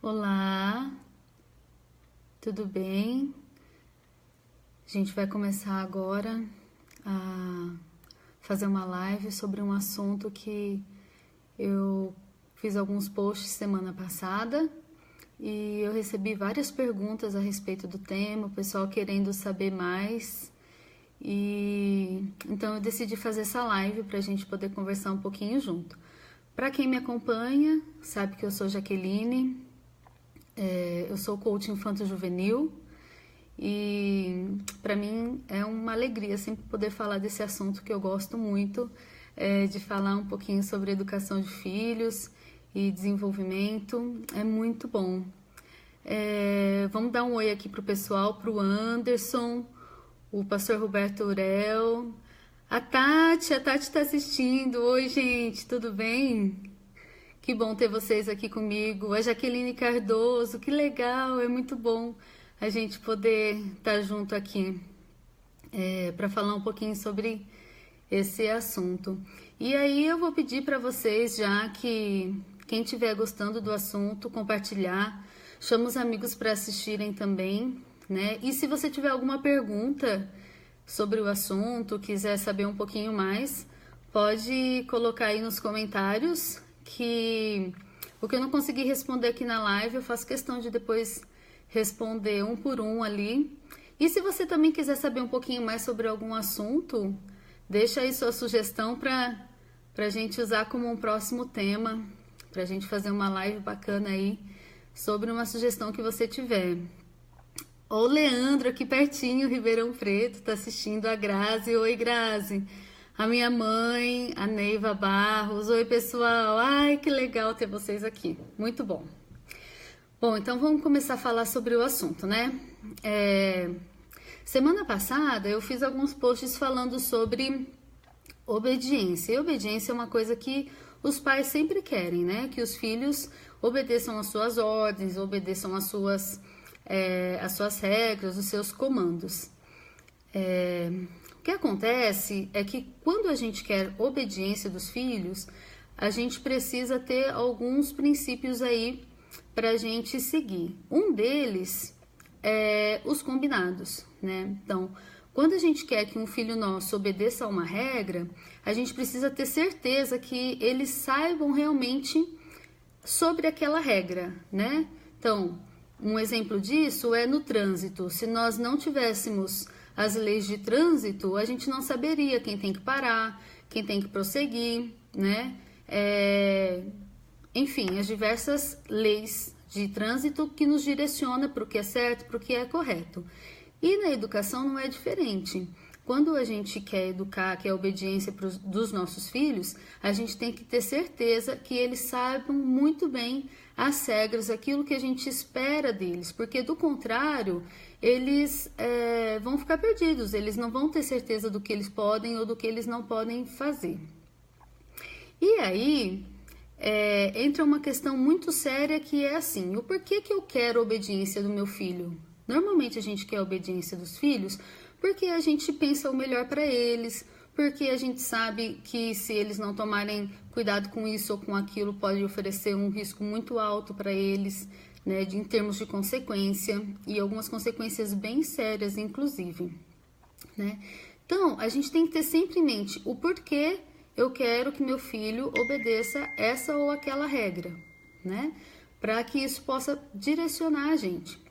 Olá, tudo bem? A gente vai começar agora a fazer uma live sobre um assunto que eu fiz alguns posts semana passada e eu recebi várias perguntas a respeito do tema, o pessoal querendo saber mais. E então eu decidi fazer essa live para a gente poder conversar um pouquinho junto. Para quem me acompanha, sabe que eu sou Jaqueline. Eu sou coach infanto-juvenil e para mim é uma alegria sempre poder falar desse assunto que eu gosto muito, de falar um pouquinho sobre educação de filhos e desenvolvimento, é muito bom. Vamos dar um oi aqui pro pessoal, pro Anderson, o pastor Roberto Urel, a Tati está assistindo. Oi, gente, tudo bem? Que bom ter vocês aqui comigo. A Jaqueline Cardoso, que legal, é muito bom a gente poder estar junto aqui para falar um pouquinho sobre esse assunto. E aí eu vou pedir para vocês, já que quem estiver gostando do assunto, compartilhar, chama os amigos para assistirem também, né? E se você tiver alguma pergunta sobre o assunto, quiser saber um pouquinho mais, pode colocar aí nos comentários, que o que eu não consegui responder aqui na live, eu faço questão de depois responder um por um ali. E se você também quiser saber um pouquinho mais sobre algum assunto, deixa aí sua sugestão para a gente usar como um próximo tema, para a gente fazer uma live bacana aí sobre uma sugestão que você tiver. O Leandro aqui pertinho, Ribeirão Preto, tá assistindo, a Grazi. Oi, Grazi. A minha mãe, a Neiva Barros. Oi, pessoal. Ai, que legal ter vocês aqui. Muito bom. Bom, então vamos começar a falar sobre o assunto, né? Semana passada eu fiz alguns posts falando sobre obediência. E obediência é uma coisa que os pais sempre querem, né? Que os filhos obedeçam às suas ordens, obedeçam às suas regras, os seus comandos. O que acontece é que quando a gente quer obediência dos filhos, a gente precisa ter alguns princípios aí para a gente seguir. Um deles é os combinados, né? Então, quando a gente quer que um filho nosso obedeça a uma regra, a gente precisa ter certeza que eles saibam realmente sobre aquela regra, né? Então, um exemplo disso é no trânsito. Se nós não tivéssemos as leis de trânsito, a gente não saberia quem tem que parar, quem tem que prosseguir, né? Enfim, as diversas leis de trânsito que nos direciona para o que é certo, para o que é correto. E na educação não é diferente. Quando a gente quer educar, quer obediência dos nossos filhos, a gente tem que ter certeza que eles saibam muito bem as regras, aquilo que a gente espera deles, porque do contrário, eles vão ficar perdidos, eles não vão ter certeza do que eles podem ou do que eles não podem fazer. E aí entra uma questão muito séria, que é assim: o porquê que eu quero a obediência do meu filho? Normalmente a gente quer a obediência dos filhos porque a gente pensa o melhor para eles, porque a gente sabe que se eles não tomarem cuidado com isso ou com aquilo, pode oferecer um risco muito alto para eles, né, em termos de consequência, e algumas consequências bem sérias, inclusive, né? Então, a gente tem que ter sempre em mente o porquê eu quero que meu filho obedeça essa ou aquela regra, né? Para que isso possa direcionar a gente.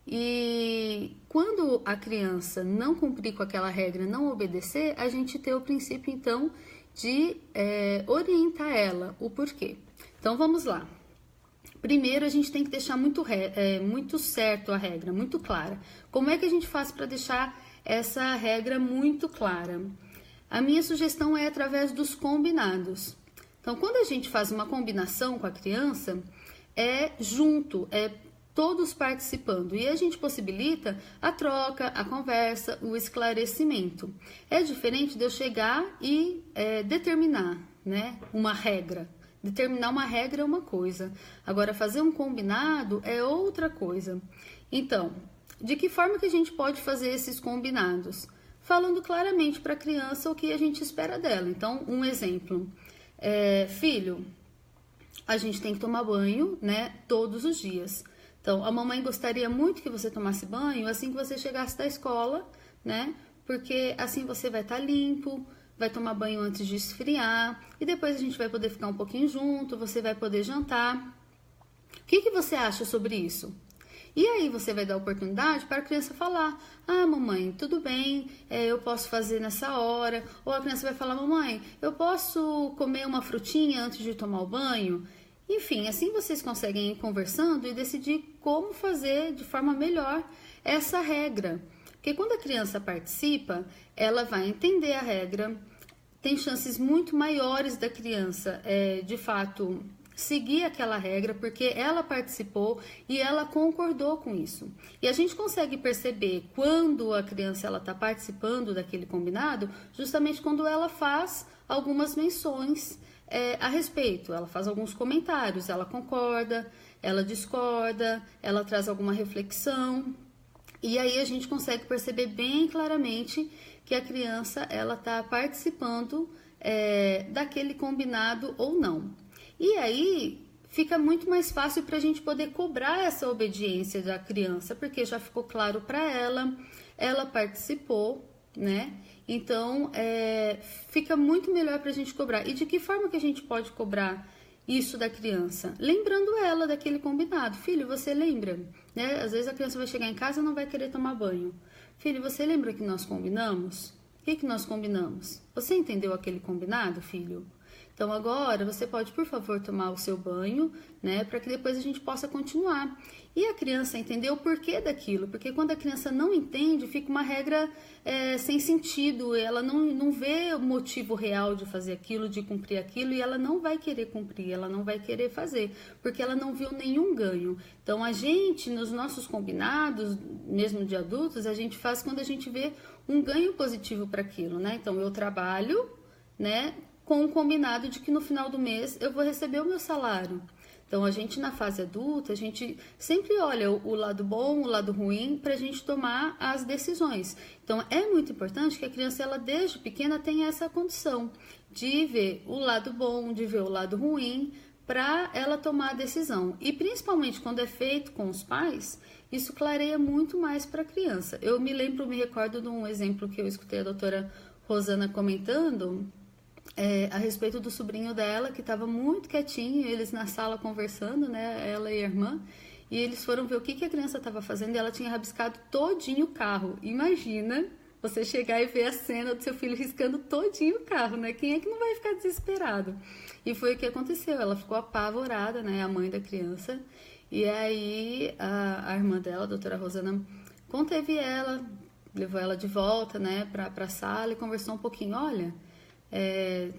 E quando a criança não cumprir com aquela regra, não obedecer, a gente tem o princípio, então, de orientar ela, o porquê. Então, vamos lá. Primeiro, a gente tem que deixar muito certo a regra, muito clara. Como é que a gente faz para deixar essa regra muito clara? A minha sugestão é através dos combinados. Então, quando a gente faz uma combinação com a criança, é junto, todos participando, e a gente possibilita a troca, a conversa, o esclarecimento. É diferente de eu chegar e determinar, né, uma regra. Determinar uma regra é uma coisa, agora fazer um combinado é outra coisa. Então, de que forma que a gente pode fazer esses combinados? Falando claramente para a criança o que a gente espera dela. Então, um exemplo: filho, a gente tem que tomar banho, né, todos os dias. Então, a mamãe gostaria muito que você tomasse banho assim que você chegasse da escola, né? Porque assim você vai estar limpo, vai tomar banho antes de esfriar e depois a gente vai poder ficar um pouquinho junto, você vai poder jantar. O que você acha sobre isso? E aí você vai dar oportunidade para a criança falar: ah, mamãe, tudo bem, eu posso fazer nessa hora. Ou a criança vai falar: mamãe, eu posso comer uma frutinha antes de tomar o banho? Enfim, assim vocês conseguem ir conversando e decidir como fazer de forma melhor essa regra. Porque quando a criança participa, ela vai entender a regra, tem chances muito maiores da criança, de fato, seguir aquela regra, porque ela participou e ela concordou com isso. E a gente consegue perceber quando a criança está participando daquele combinado, justamente quando ela faz algumas menções a respeito. Ela faz alguns comentários, ela concorda, ela discorda, ela traz alguma reflexão. E aí a gente consegue perceber bem claramente que a criança ela está participando daquele combinado ou não. E aí fica muito mais fácil para a gente poder cobrar essa obediência da criança, porque já ficou claro para ela participou, né? Então fica muito melhor para a gente cobrar. E de que forma que a gente pode cobrar isso da criança? Lembrando ela daquele combinado. Filho, você lembra? Né? Às vezes a criança vai chegar em casa e não vai querer tomar banho. Filho, você lembra que nós combinamos? O que nós combinamos? Você entendeu aquele combinado, filho? Então agora você pode, por favor, tomar o seu banho, né, para que depois a gente possa continuar. E a criança entender o porquê daquilo, porque quando a criança não entende, fica uma regra sem sentido, ela não vê o motivo real de fazer aquilo, de cumprir aquilo, e ela não vai querer cumprir, ela não vai querer fazer, porque ela não viu nenhum ganho. Então a gente, nos nossos combinados, mesmo de adultos, a gente faz quando a gente vê um ganho positivo para aquilo, né? Então eu trabalho, né, com um combinado de que no final do mês eu vou receber o meu salário. Então, a gente na fase adulta, a gente sempre olha o lado bom, o lado ruim, para a gente tomar as decisões. Então, é muito importante que a criança, ela desde pequena, tenha essa condição de ver o lado bom, de ver o lado ruim, para ela tomar a decisão. E principalmente quando é feito com os pais, isso clareia muito mais para a criança. Eu me recordo de um exemplo que eu escutei a doutora Rosana comentando, a respeito do sobrinho dela, que estava muito quietinho, eles na sala conversando, né, ela e a irmã, e eles foram ver o que a criança estava fazendo, e ela tinha rabiscado todinho o carro. Imagina você chegar e ver a cena do seu filho riscando todinho o carro, né? Quem é que não vai ficar desesperado? E foi o que aconteceu, ela ficou apavorada, né, a mãe da criança, e aí a irmã dela, a doutora Rosana, conteve ela, levou ela de volta, né, para a sala e conversou um pouquinho. Olha,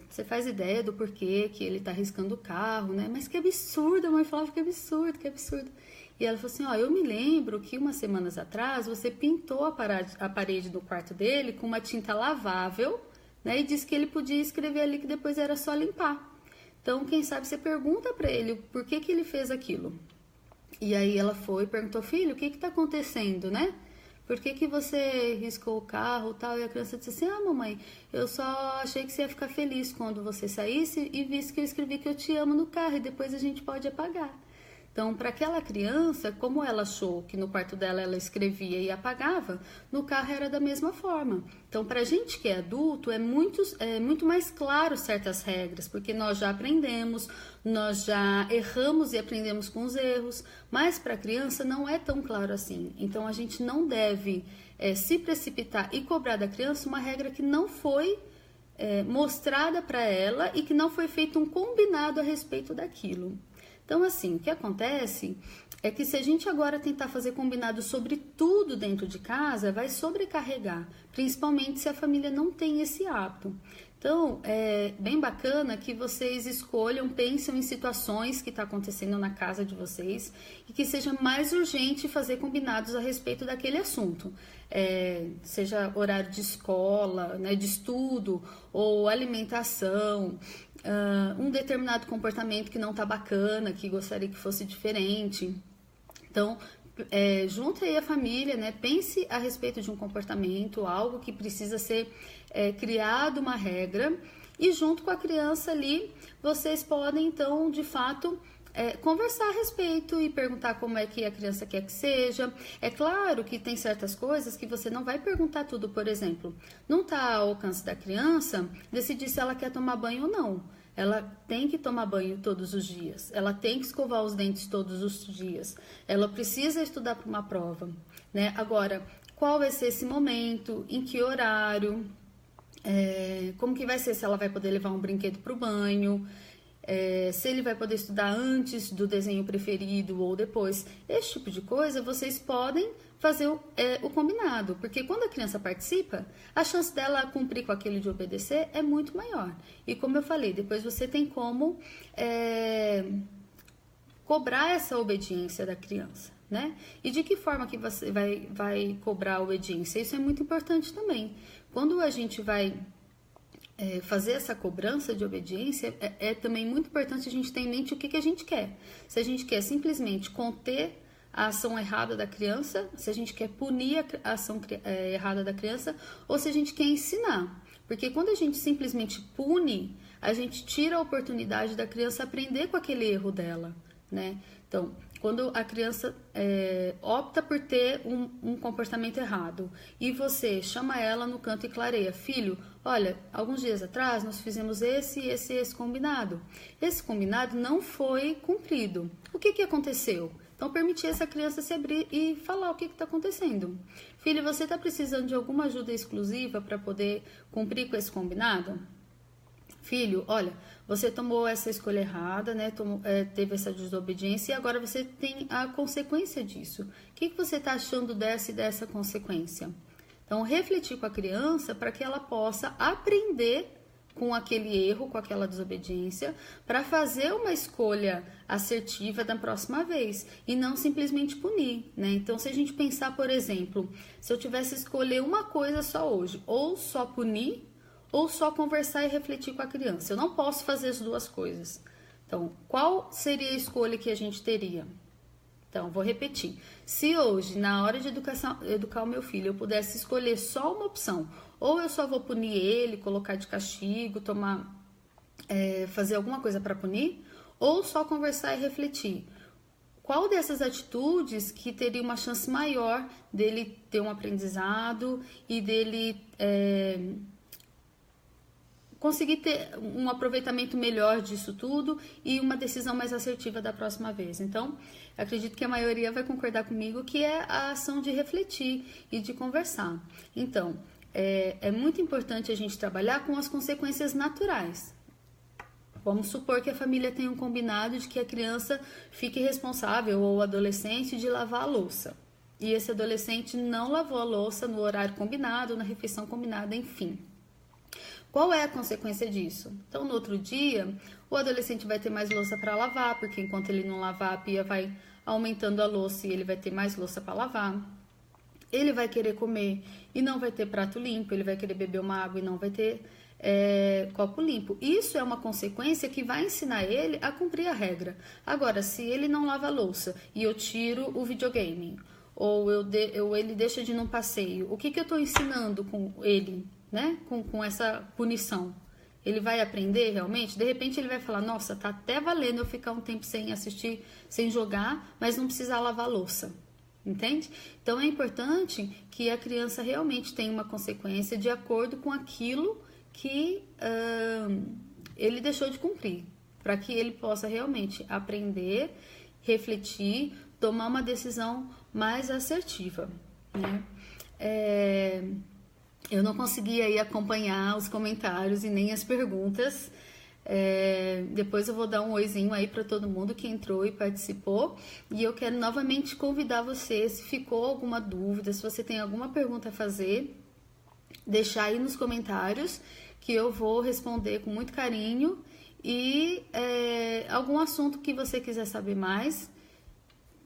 você faz ideia do porquê que ele tá riscando o carro, né? Mas que absurdo, a mãe falava que absurdo, que absurdo. E ela falou assim, eu me lembro que umas semanas atrás você pintou a parede do quarto dele com uma tinta lavável, né? E disse que ele podia escrever ali que depois era só limpar. Então, quem sabe você pergunta para ele por que ele fez aquilo. E aí ela foi e perguntou, filho, o que tá acontecendo, né? Por que você riscou o carro e tal? E a criança disse assim, mamãe, eu só achei que você ia ficar feliz quando você saísse e visse que eu escrevi que eu te amo no carro e depois a gente pode apagar. Então, para aquela criança, como ela achou que no quarto dela ela escrevia e apagava, no carro era da mesma forma. Então, para a gente que é adulto, é muito mais claro certas regras, porque nós já aprendemos, nós já erramos e aprendemos com os erros, mas para a criança não é tão claro assim. Então, a gente não deve se precipitar e cobrar da criança uma regra que não foi mostrada para ela e que não foi feito um combinado a respeito daquilo. Então, assim, o que acontece é que se a gente agora tentar fazer combinado sobre tudo dentro de casa, vai sobrecarregar, principalmente se a família não tem esse hábito. Então, é bem bacana que vocês escolham, pensem em situações que está acontecendo na casa de vocês e que seja mais urgente fazer combinados a respeito daquele assunto. Seja horário de escola, né, de estudo ou alimentação, um determinado comportamento que não está bacana, que gostaria que fosse diferente. Então, junte aí a família, né? Pense a respeito de um comportamento, algo que precisa ser criado uma regra, e junto com a criança ali, vocês podem então, de fato, conversar a respeito e perguntar como é que a criança quer que seja. É claro que tem certas coisas que você não vai perguntar tudo, por exemplo, não está ao alcance da criança decidir se ela quer tomar banho ou não. Ela tem que tomar banho todos os dias, ela tem que escovar os dentes todos os dias, ela precisa estudar para uma prova, né? Agora, qual vai ser esse momento, em que horário, como que vai ser, se ela vai poder levar um brinquedo para o banho, se ele vai poder estudar antes do desenho preferido ou depois. Esse tipo de coisa vocês podem fazer o combinado, porque quando a criança participa, a chance dela cumprir com aquele de obedecer é muito maior. E como eu falei, depois você tem como cobrar essa obediência da criança, né? E de que forma que você vai cobrar a obediência? Isso é muito importante também. Quando a gente vai fazer essa cobrança de obediência, é também muito importante a gente ter em mente o que a gente quer. Se a gente quer simplesmente conter a ação errada da criança, se a gente quer punir a ação errada da criança, ou se a gente quer ensinar. Porque quando a gente simplesmente pune, a gente tira a oportunidade da criança aprender com aquele erro dela, né? Então, quando a criança opta por ter um comportamento errado e você chama ela no canto e clareia: filho, olha, alguns dias atrás nós fizemos esse combinado. Esse combinado não foi cumprido. O que aconteceu? Então, permitir essa criança se abrir e falar o que está acontecendo. Filho, você está precisando de alguma ajuda exclusiva para poder cumprir com esse combinado? Filho, olha, você tomou essa escolha errada, né? Teve essa desobediência e agora você tem a consequência disso. O que você está achando dessa e dessa consequência? Então, refletir com a criança para que ela possa aprender com aquele erro, com aquela desobediência, para fazer uma escolha assertiva da próxima vez e não simplesmente punir, né? Então, se a gente pensar, por exemplo, se eu tivesse escolher uma coisa só hoje, ou só punir, ou só conversar e refletir com a criança. Eu não posso fazer as duas coisas. Então, qual seria a escolha que a gente teria? Então, vou repetir. Se hoje, na hora de educar o meu filho, eu pudesse escolher só uma opção, ou eu só vou punir ele, colocar de castigo, fazer alguma coisa para punir, ou só conversar e refletir. Qual dessas atitudes que teria uma chance maior dele ter um aprendizado e dele conseguir ter um aproveitamento melhor disso tudo e uma decisão mais assertiva da próxima vez? Então, acredito que a maioria vai concordar comigo que é a ação de refletir e de conversar. Então, é muito importante a gente trabalhar com as consequências naturais. Vamos supor que a família tenha um combinado de que a criança fique responsável, ou o adolescente, de lavar a louça. E esse adolescente não lavou a louça no horário combinado, na refeição combinada, enfim. Qual é a consequência disso? Então, no outro dia, o adolescente vai ter mais louça para lavar, porque enquanto ele não lavar, a pia vai aumentando a louça e ele vai ter mais louça para lavar. Ele vai querer comer e não vai ter prato limpo, ele vai querer beber uma água e não vai ter copo limpo. Isso é uma consequência que vai ensinar ele a cumprir a regra. Agora, se ele não lava a louça e eu tiro o videogame, ou ele deixa de ir num passeio, o que eu estou ensinando com ele, né? Com essa punição? Ele vai aprender realmente? De repente ele vai falar: nossa, tá até valendo eu ficar um tempo sem assistir, sem jogar, mas não precisar lavar a louça. Entende? Então é importante que a criança realmente tenha uma consequência de acordo com aquilo que ele deixou de cumprir, para que ele possa realmente aprender, refletir, tomar uma decisão mais assertiva, né? Eu não consegui aí acompanhar os comentários e nem as perguntas. Depois eu vou dar um oizinho aí para todo mundo que entrou e participou. E eu quero novamente convidar você, se ficou alguma dúvida, se você tem alguma pergunta a fazer, deixar aí nos comentários que eu vou responder com muito carinho. E algum assunto que você quiser saber mais,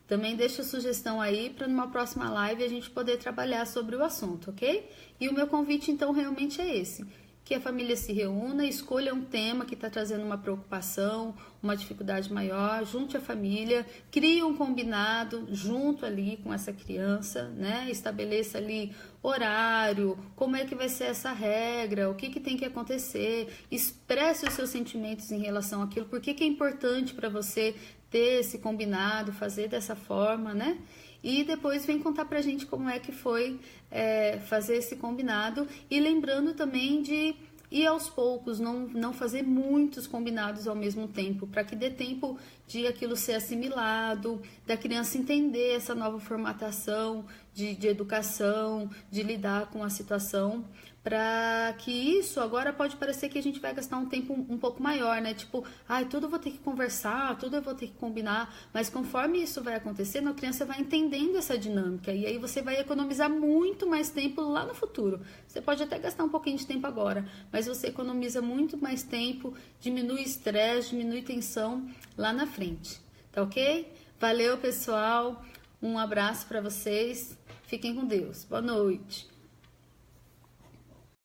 também deixa a sugestão aí para numa próxima live a gente poder trabalhar sobre o assunto, ok? E o meu convite então realmente é esse, que a família se reúna, escolha um tema que está trazendo uma preocupação, uma dificuldade maior, junte a família, crie um combinado junto ali com essa criança, né? Estabeleça ali horário, como é que vai ser essa regra, o que que tem que acontecer, expresse os seus sentimentos em relação àquilo, por que que é importante para você ter esse combinado, fazer dessa forma, né? E depois vem contar pra gente como é que foi fazer esse combinado, e lembrando também de ir aos poucos, não fazer muitos combinados ao mesmo tempo, para que dê tempo de aquilo ser assimilado, da criança entender essa nova formatação de educação, de lidar com a situação, para que isso agora pode parecer que a gente vai gastar um tempo um pouco maior, né? Tipo, tudo eu vou ter que conversar, tudo eu vou ter que combinar, mas conforme isso vai acontecendo, a criança vai entendendo essa dinâmica, e aí você vai economizar muito mais tempo lá no futuro. Você pode até gastar um pouquinho de tempo agora, mas você economiza muito mais tempo, diminui estresse, diminui tensão lá na frente, tá ok? Valeu, pessoal, um abraço para vocês, fiquem com Deus, boa noite.